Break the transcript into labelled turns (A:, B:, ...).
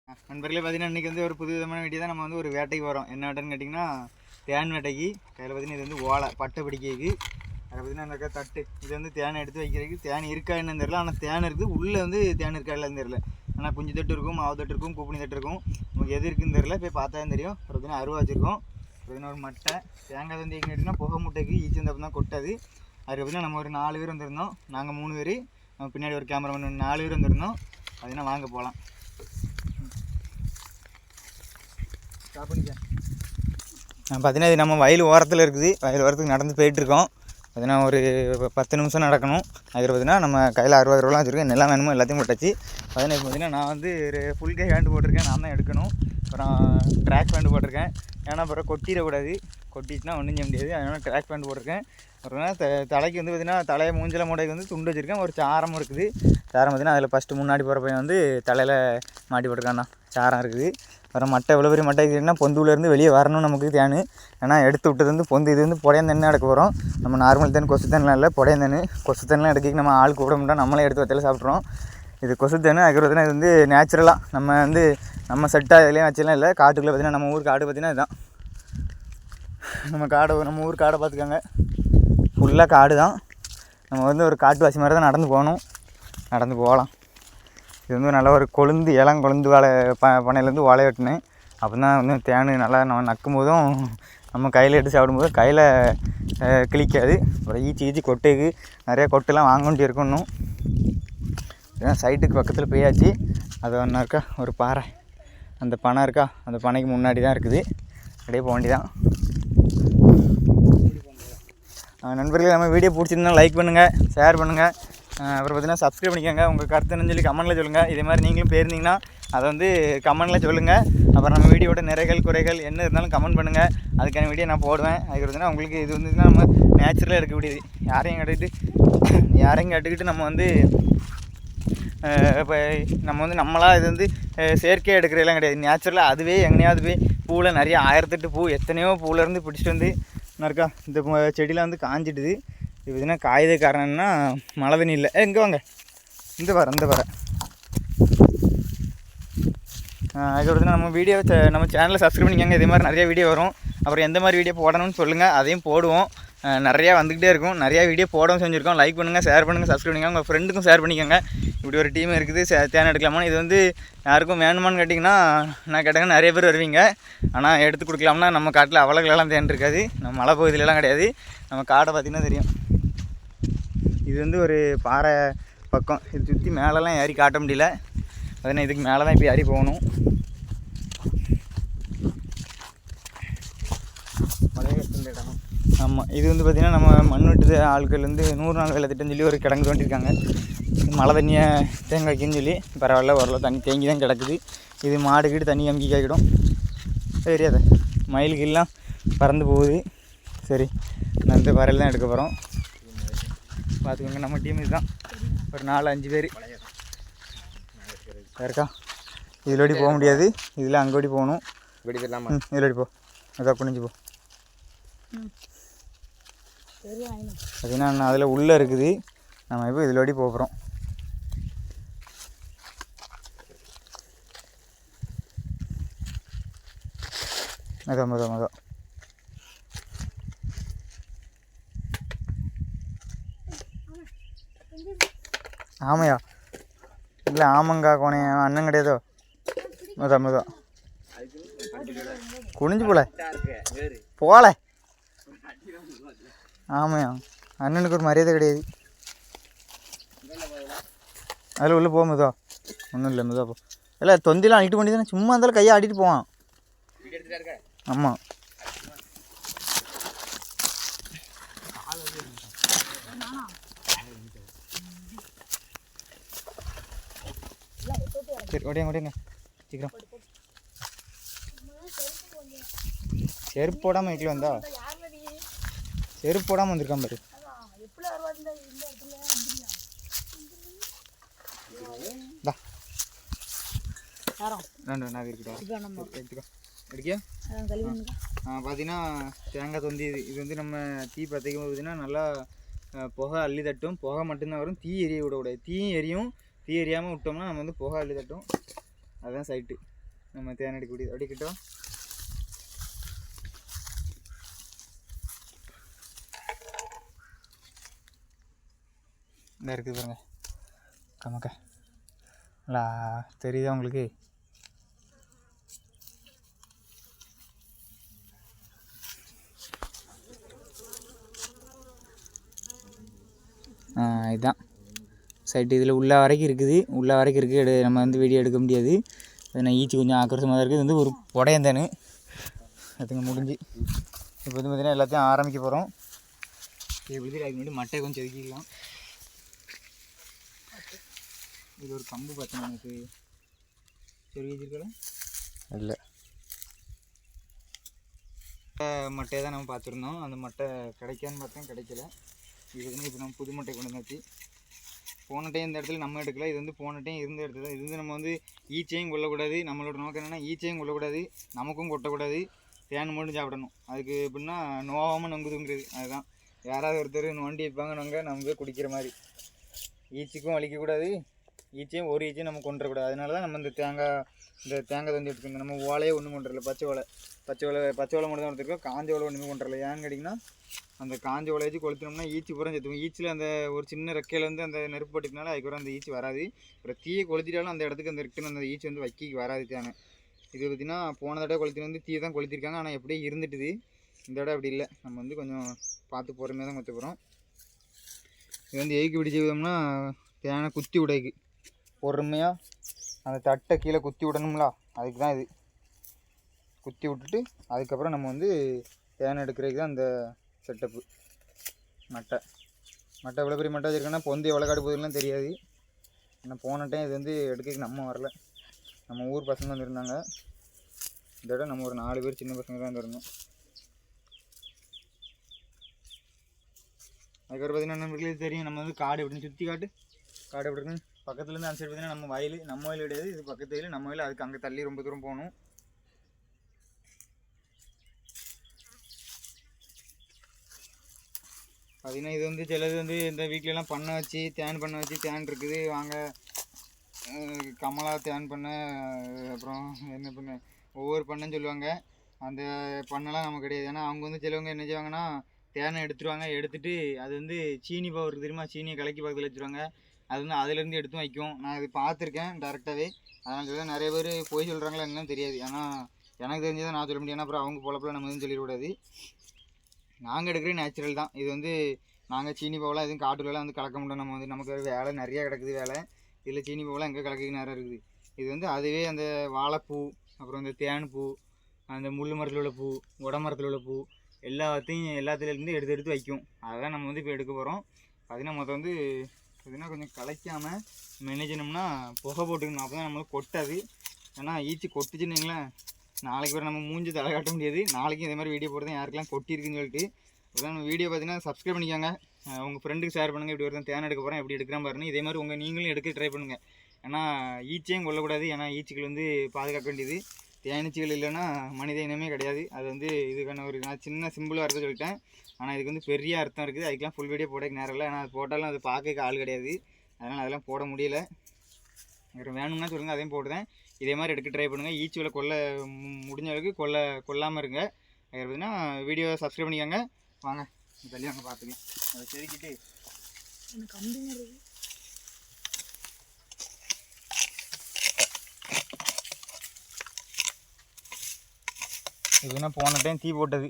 A: நண்பர்களே பார்த்தீங்கன்னா இன்றைக்கி வந்து ஒரு புது விதமான வீடியோ தான். நம்ம வந்து ஒரு வேட்டைக்கு வரோம். என்ன வேட்டைன்னு கேட்டிங்கன்னா தேன் வேட்டைக்கு. கையில் பார்த்தீங்கன்னா இது வந்து ஓலை பட்டை பிடிக்கிறதுக்கு. அதை பார்த்தீங்கன்னா அந்த தட்டு இது வந்து தேனை எடுத்து வைக்கிறதுக்கு. தேன் இருக்கா என்னன்னு தெரியல, ஆனால் தேன் இருக்குது. உள்ளே வந்து தேன் இருக்கா இல்லைன்னு தெரியல. ஆனால் குஞ்சு தட்டு இருக்கும், மாவு தட்டு இருக்கும், கூப்பணி தட்டு இருக்கும். நமக்கு எது இருக்குன்னு தெரியல, போய் பார்த்தா தான் தெரியும். அப்புறம் பார்த்தீங்கன்னா அருவா வச்சுருக்கோம். பார்த்தீங்கன்னா ஒரு மட்டை தேங்காய் வந்து எங்கே கேட்டிங்கன்னா புகை முட்டைக்கு ஈச்சி வந்து தான் கொட்டாது. அதுக்கு பார்த்தீங்கன்னா நம்ம ஒரு 4 பேர் வந்திருந்தோம். நாங்கள் 3 பேர், நம்ம பின்னாடி ஒரு கேமராமேன் 4 பேர் வந்திருந்தோம். பார்த்தீங்கன்னா வாங்க போகலாம். பார்த்தீங்கன்னா இது நம்ம வயல் ஓரத்தில் இருக்குது. வயல் ஓரத்துக்கு நடந்து போயிட்டுருக்கோம். பார்த்தீங்கன்னா ஒரு 10 நிமிஷம் நடக்கணும். அதில் பார்த்தீங்கன்னா நம்ம கையில் 60 ரூபாலாம் வச்சுருக்கேன். எல்லாம் வேணுமோ எல்லாத்தையும் போட்டாச்சு. பார்த்தீங்கன்னா இப்போ பார்த்தீங்கன்னா நான் வந்து ஒரு ஃபுல் கை ஹேண்டு போட்டிருக்கேன். நான் தான் எடுக்கணும். அப்புறம் ட்ராக் பேண்ட் போட்டிருக்கேன். ஏன்னா அப்புறம் கொட்டிடக்கூடாது. கொட்டிச்சுன்னா ஒன்றும் செய்ய முடியாது. அதனால் ட்ராக் பேண்ட் போட்டிருக்கேன். அப்புறம் தலைக்கு வந்து பார்த்திங்கன்னா தலையை மூஞ்சில மூடைக்கு வந்து துண்டு வச்சுருக்கேன். ஒரு சாரமும் இருக்குது. சாரம் பார்த்திங்கன்னா அதில் ஃபஸ்ட்டு முன்னாடி போகிற பையன் வந்து தலையில் மாட்டி போட்டிருக்காண்ணா. சாரம் இருக்குது. அப்புறம் மட்டை எவ்வளோ பெரிய மட்டை இருக்குன்னா பொந்துலேருந்து வெளியே வரணும் நமக்கு தேன். ஏன்னா எடுத்து விட்டது வந்து பொந்து. இது வந்து புடையன் தண்ணி எடுக்க போகிறோம். நம்ம நார்மல் தேன் கொசு தேன்லாம் இல்லை, புடையன் தண்ணி. கொசு தேன்லாம் எடுக்க நம்ம ஆள் கூட முடியும், நம்மளே எடுத்து வச்சாலும் சாப்பிட்றோம். இது கொசு தேன். அதுக்கப்புறம் இது வந்து நேச்சுரலாக நம்ம செட்டாக இதுலேயும் வச்சலாம் இல்லை. காட்டுக்குள்ளே பார்த்திங்கன்னா நம்ம ஊர் காடு பார்த்திங்கன்னா இதுதான். நம்ம ஊர் காடை பார்த்துக்கோங்க, ஃபுல்லாக காடு தான். நம்ம வந்து ஒரு காட்டுவாசி மாதிரி தான் நடந்து போகலாம். இது வந்து நல்லா ஒரு கொழுந்து இளங்கொழுந்து வாழை பனையிலேருந்து வாழை வெட்டினேன். அப்போ தான் வந்து தேன் நல்லா நம்ம நக்கும் போதும் நம்ம கையில் எடுத்து சாப்பிடும்போது கையில் கிளிக்காது. அப்புறம் ஈச்சி கொட்டைக்கு நிறையா கொட்டெல்லாம் வாங்க வேண்டி இருக்கணும். ஏன்னா சைட்டுக்கு பக்கத்தில் போயாச்சு. அது ஒன்றா இருக்கா ஒரு பாறை, அந்த பனை இருக்கா, அந்த பனைக்கு முன்னாடி தான் இருக்குது. அப்படியே போக வேண்டி தான். நண்பர்களே, நம்ம வீடியோ பிடிச்சிருந்தா லைக் பண்ணுங்கள், ஷேர் பண்ணுங்கள். அப்புறம் பார்த்தீங்கன்னா சப்ஸ்கிரைப் பண்ணிக்கோங்க. உங்கள் கருத்து என்னன்னு சொல்லி கமெண்ட்டில் சொல்லுங்கள். இதே மாதிரி நீங்களும் போயிருந்தீங்கன்னா அதை வந்து கமெண்ட்டில் சொல்லுங்கள். அப்புறம் நம்ம வீடியோட நிறைகள் குறைகள் என்ன இருந்தாலும் கமெண்ட் பண்ணுங்கள். அதுக்கான வீடியோ நான் போடுவேன். அதுக்கு பார்த்தீங்கன்னா உங்களுக்கு இது வந்துச்சுன்னா நம்ம நேச்சுரலாக எடுக்க முடியாது. யாரையும் கேட்டுக்கிட்டு நம்ம வந்து இப்போ நம்ம வந்து நம்மளாக இது வந்து செயற்கையாக எடுக்கிறதெல்லாம் கிடையாது. நேச்சுரலாக அதுவே எங்கேயாவது போய் பூவில் நிறைய 1008 பூ எத்தனையோ பூவிலேருந்து பிடிச்சிட்டு வந்து இருக்கா. இந்த செடியெலாம் வந்து காஞ்சிடுது. இது பார்த்தீங்கன்னா காய்த காரணம்னா மழை தண்ணி இல்லை. எங்கே வாங்க, இந்த வர அதுக்கு பார்த்தீங்கன்னா நம்ம வீடியோ நம்ம சேனலில் சப்ஸ்கிரைப் பண்ணிக்கோங்க. இதே மாதிரி நிறைய வீடியோ வரும். அப்புறம் எந்த மாதிரி வீடியோ போடணும்னு சொல்லுங்கள், அதையும் போடுவோம். நிறையா வந்துக்கிட்டே இருக்கும். நிறையா வீடியோ போடவும் செஞ்சுருக்கோம். லைக் பண்ணுங்கள், ஷேர் பண்ணுங்கள், சப்ஸ்கிரைப் பண்ணிக்கோங்க. உங்கள் ஃப்ரெண்டுக்கும் ஷேர் பண்ணிக்கோங்க. இப்படி ஒரு டீம் இருக்குது, தேன் எடுக்கலாமா. இது வந்து யாருக்கும் வேணுமான்னு கேட்டிங்கன்னா நான் கேட்டாங்கன்னா நிறைய பேர் வருவீங்க. ஆனால் எடுத்து கொடுக்கலாம்னா நம்ம காட்டில் அவ்வளோக்கெல்லாம் தேன் இருக்காது. நம்ம மழை பகுதியிலலாம் கிடையாது. நம்ம காடை பார்த்திங்கன்னா தெரியும். இது வந்து ஒரு பாறை பக்கம். இது சுற்றி மேலெலாம் ஏறி காட்ட முடியல. அதனால் இதுக்கு மேலே தான் இப்போ ஏறி போகணும். ஆமாம், இது வந்து பார்த்திங்கன்னா நம்ம மண் வெட்டு ஆட்கள் வந்து 100 நாள் வேலை திட்டம்னு சொல்லி ஒரு கிடங்கு தோண்டியிருக்காங்க. மழை தண்ணியை தேங்க வைக்கணும்னு சொல்லி. பரவாயில்ல, ஓரளவு தண்ணி தேங்கி தான் கிடக்குது. இது மாடுக்கிட்டு தண்ணி அமுக்கி காய்க்கிடும். தெரியாத மயிலுக்கெல்லாம் பறந்து போகுது. சரி, நான் இந்த வரையில் தான் எடுக்க போகிறோம். பார்த்துக்கோங்க, நம்ம டீம் இதுதான். ஒரு 4-5 பேர் இருக்கா. இதிலோடி போக முடியாது, இதில் அங்கோடி போகணும். இதிலோடி போ, அதான் குனிஞ்சு போ. பார்த்தீங்கன்னா அதில் உள்ளே இருக்குது. நம்ம இப்போ இதிலோடி போகிறோம். மொதல் ஆமையா இல்லை, ஆமங்கா கோணே அண்ணன் கிடையாதோ. மொதல் குனிஞ்சு போல ஆமையா, அண்ணனுக்கு ஒரு மரியாதை கிடையாது. அதில் உள்ளே போகும்போதோ ஒன்றும் இல்லை, மெதுவா போ. இல்லை தொந்திலாம் அடிட்டு பண்ணி தானே, சும்மா இருந்தாலும் கையை ஆடிட்டு போவான். ஆமாம், சரி ஓடியாங்க சீக்கிரம். செருப்பு போடாமல் வீட்டில் வந்தா, செருப்பு போடாமல் வந்திருக்கான் பாரு. பார்த்தீங்கன்னா தேங்காய் தொந்தி இது வந்து நம்ம தீ பற்றிக்கும் போது பார்த்தீங்கன்னா நல்லா புகை அள்ளி தட்டும். புகை மட்டும்தான் வரும், தீ எரிய விடக்கூடாது. தீயும் எரியும். தீ எரியாமல் விட்டோம்னா நம்ம வந்து புகை அள்ளி தட்டும். அதுதான் சைட்டு. நம்ம தேன் எடுக்கக்கூடியது. அடிக்கட்டும். இந்த இருக்குது பாருங்க கமக்க, நல்லா தெரியுதா உங்களுக்கு? இதுதான் சைட்டு. இதில் உள்ளே வரைக்கும் இருக்குது. நம்ம வந்து வீடியோ எடுக்க முடியாது. அது நான் ஈச்சி கொஞ்சம் ஆக்ரோஷமாக தான் இருக்குது. இது வந்து ஒரு புடையந்தேனு அதுங்க முடிஞ்சு. இப்போ வந்து பார்த்திங்கன்னா எல்லாத்தையும் ஆரம்பிக்க போகிறோம். எப்படி அதுக்கு முன்னாடி மட்டையை கொஞ்சம் செதுக்கிக்கலாம். இது ஒரு கம்பு பார்த்தேன் எனக்கு சொருகி வச்சுருக்கலாம். இல்லை, மட்டையை தான் நம்ம பார்த்துருந்தோம். அந்த மட்டை கிடைக்கான்னு பார்த்தேன், கிடைக்கல. இது வந்து இப்போ நம்ம புது மட்டை கொண்டு வந்தாச்சு. போன டைம் இந்த இடத்துல நம்ம எடுக்கல. இது வந்து போன டைம் இருந்த இடத்துல தான். இது வந்து நம்ம வந்து ஈச்சையும் கொள்ளக்கூடாது. நம்மளோட நோக்கம் என்னென்னா ஈச்சையும் கொள்ளக்கூடாது, நமக்கும் கொட்டக்கூடாது, தேன் மட்டும் சாப்பிடணும். அதுக்கு எப்படின்னா நோவாமல் நொங்குதுங்கிறது. அதுதான். யாராவது ஒருத்தர் நோண்டி வைப்பாங்க, நம்ம போய் குடிக்கிற மாதிரி. ஈச்சிக்கும் வலிக்கக்கூடாது, ஈச்சையும் ஒரு ஈச்சையும் நம்ம கொண்டுறக்கூடாது. அதனால தான் நம்ம இந்த தேங்காய் தந்தி எடுத்துக்கணும். நம்ம ஓலையே ஒன்றும் கொண்டுறல. பச்சை ஓலை மட்டும் தான் எடுத்துருக்கோம். காஞ்ச ஓலை ஒன்றுமே கொண்டுறல. ஏன்னு கேட்டிங்கன்னா அந்த காஞ்ச ஓலை வச்சு கொளுத்தினோம்னா ஈச்சி பூரா செத்துக்கும். ஈச்சில் அந்த ஒரு சின்ன ரெக்கையிலேருந்து அந்த நெருப்பு பட்டுக்குனால அதுக்கு அந்த ஈச்சி வராது. அப்புறம் தீயை கொளுத்திட்டாலும் அந்த இடத்துக்கு அந்த ரிட்டன் அந்த ஈச்சி வந்து வைக்கி வராது தேனை. இது பார்த்திங்கன்னா போன தடவை கொளுத்தின வந்து தீயை தான் கொளுத்திருக்காங்க. ஆனால் எப்படியே இருந்துட்டுது. இந்த தடவை அப்படி இல்லை. நம்ம வந்து கொஞ்சம் பார்த்து பொறுமையாக தான் கொத்த போகிறோம். இது வந்து எதுக்கு இப்படி செய்வோம்னா தேனை குத்தி விடைக்கு பொறுமையாக அந்த தட்டை கீழே குத்தி விடணும்ல, அதுக்கு தான் இது. குத்தி விட்டுட்டு அதுக்கப்புறம் நம்ம வந்து தேனை எடுக்கிறதுக்கு தான் அந்த செட்டப்பு. மட்டை எவ்வளோ பெரிய மட்டை வச்சுருக்கேன்னா பொந்து எவ்வளோ காடு போகுதுலாம் தெரியாது. ஆனால் போன டைம் இது வந்து எடுக்கிறதுக்கு நம்ம வரல, நம்ம ஊர் பசங்க வந்து இருந்தாங்க. இந்த இடம் நம்ம ஒரு 4 பேர் சின்ன பசங்க தான் இருந்தோம். அதுக்கப்புறம் பார்த்திங்கன்னா நம்மளுக்கு தெரியும், நம்ம வந்து காடு எப்படின்னு சுற்றி காடு எப்படி இருக்குன்னு. பக்கத்துலேருந்து அந்த சைடு பார்த்திங்கன்னா நம்ம வயல் கிடையாது, இது பக்கத்து வயல் நம்ம வயல். அதுக்கு அங்கே தள்ளி ரொம்ப தூரம் போகணும். பார்த்திங்கன்னா இது வந்து சிலது வந்து இந்த வீட்டிலலாம் பண்ணை வச்சு தேன் இருக்குது. வாங்க கமலா தேன் பண்ணை, அப்புறம் என்ன பண்ண ஒவ்வொரு பண்ணைன்னு சொல்லுவாங்க. அந்த பண்ணெல்லாம் நமக்கு கிடையாது. ஏன்னா அவங்க வந்து சிலவங்க என்ன செய்வாங்கன்னா தேனை எடுத்துட்டு அது வந்து சீனி பவுடர் தெரியுமா, சீனியை கலக்கி பக்கத்தில் வச்சுருவாங்க. அது வந்து அதுலேருந்து எடுத்து வைக்கும். நான் இது பார்த்துருக்கேன் டேரெக்டாகவே. அதனால தான் நிறைய பேர் போய் சொல்கிறாங்களா என்னன்னு தெரியாது. ஏன்னா எனக்கு தெரிஞ்சதை நான் சொல்ல முடியும். ஏன்னா அப்புறம் அவங்க பொழப்பில் நம்ம எதுவும் சொல்லிடக்கூடாது. நாங்கள் எடுக்கிற நேச்சுரல் தான். இது வந்து நாங்கள் சீனி பவுலாம் எதுவும் காட்டுலாம் வந்து கலக்க முடியும். நம்ம வந்து நமக்கு வேலை நிறையா கிடக்குது வேலை. இதில் சீனி பவுலாம் எங்கே கலக்க நேரம் இருக்குது. இது வந்து அதுவே அந்த வாழைப்பூ, அப்புறம் இந்த தேன் பூ, அந்த முள் மரத்தில் உள்ள பூ, உட மரத்தில் உள்ள பூ எல்லாத்துலேருந்து எடுத்து வைக்கும். அதெல்லாம் நம்ம வந்து இப்போ எடுக்க போகிறோம். பார்த்திங்கன்னா மொத்தம் வந்து பார்த்திங்கன்னா கொஞ்சம் கலைக்காமல் மெனேஜனம்னா புகை போட்டுக்கணும். அப்போ தான் நம்மளுக்கு கொட்டாது. ஏன்னா ஈச்சி கொட்டுச்சுன்னுங்களேன், நாளைக்கு வர நம்ம மூஞ்சி தலை காட்ட முடியாது. நாளைக்கும் இதே மாதிரி வீடியோ போடுறது யாருக்கெல்லாம் கொட்டியிருக்குன்னு சொல்லிட்டு. அதான் வீடியோ பார்த்தீங்கன்னா சப்ஸ்கிரைப் பண்ணிக்கோங்க, உங்கள் ஃப்ரெண்டுக்கு ஷேர் பண்ணுங்கள். இப்படி ஒருத்தன் தேன் எடுக்க போகிறேன், எப்படி எடுக்கிறேன் பாருங்கள். இதே மாதிரி நீங்களும் எடுக்க ட்ரை பண்ணுங்கள். ஏன்னா ஈச்சியும் கொள்ளக்கூடாது. ஏன்னா ஈச்சிகள் வந்து பாதுகாக்க வேண்டியது. தேனீச்சிகள் இல்லைன்னா மனித இனமே கிடையாது. அது வந்து இதுக்கான ஒரு நான் சின்ன சிம்பிளாக இருக்க சொல்லிட்டேன். ஆனால் இதுக்கு வந்து பெரிய அர்த்தம் இருக்குது. அதுக்கெலாம் ஃபுல் வீடியோ போட நேரம் இல்லை. ஆனால் அது போட்டாலும் அது பார்க்க ஆள் கிடையாது. அதனால் அதெல்லாம் போட முடியல. வேணும்னா சொல்லுங்கள், அதையும் போடுறேன். இதே மாதிரி எடுக்க ட்ரை பண்ணுங்கள். ஈச்சிகளை முடிஞ்ச அளவுக்கு கொல்லாமல் இருங்க. அது எப்படின்னா வீடியோ சப்ஸ்கிரைப் பண்ணிக்கோங்க. வாங்க தள்ளி வாங்க பார்த்துக்கலாம். அதை செதுக்கிட்டு இதுனா போன டைம் தீ போட்டது.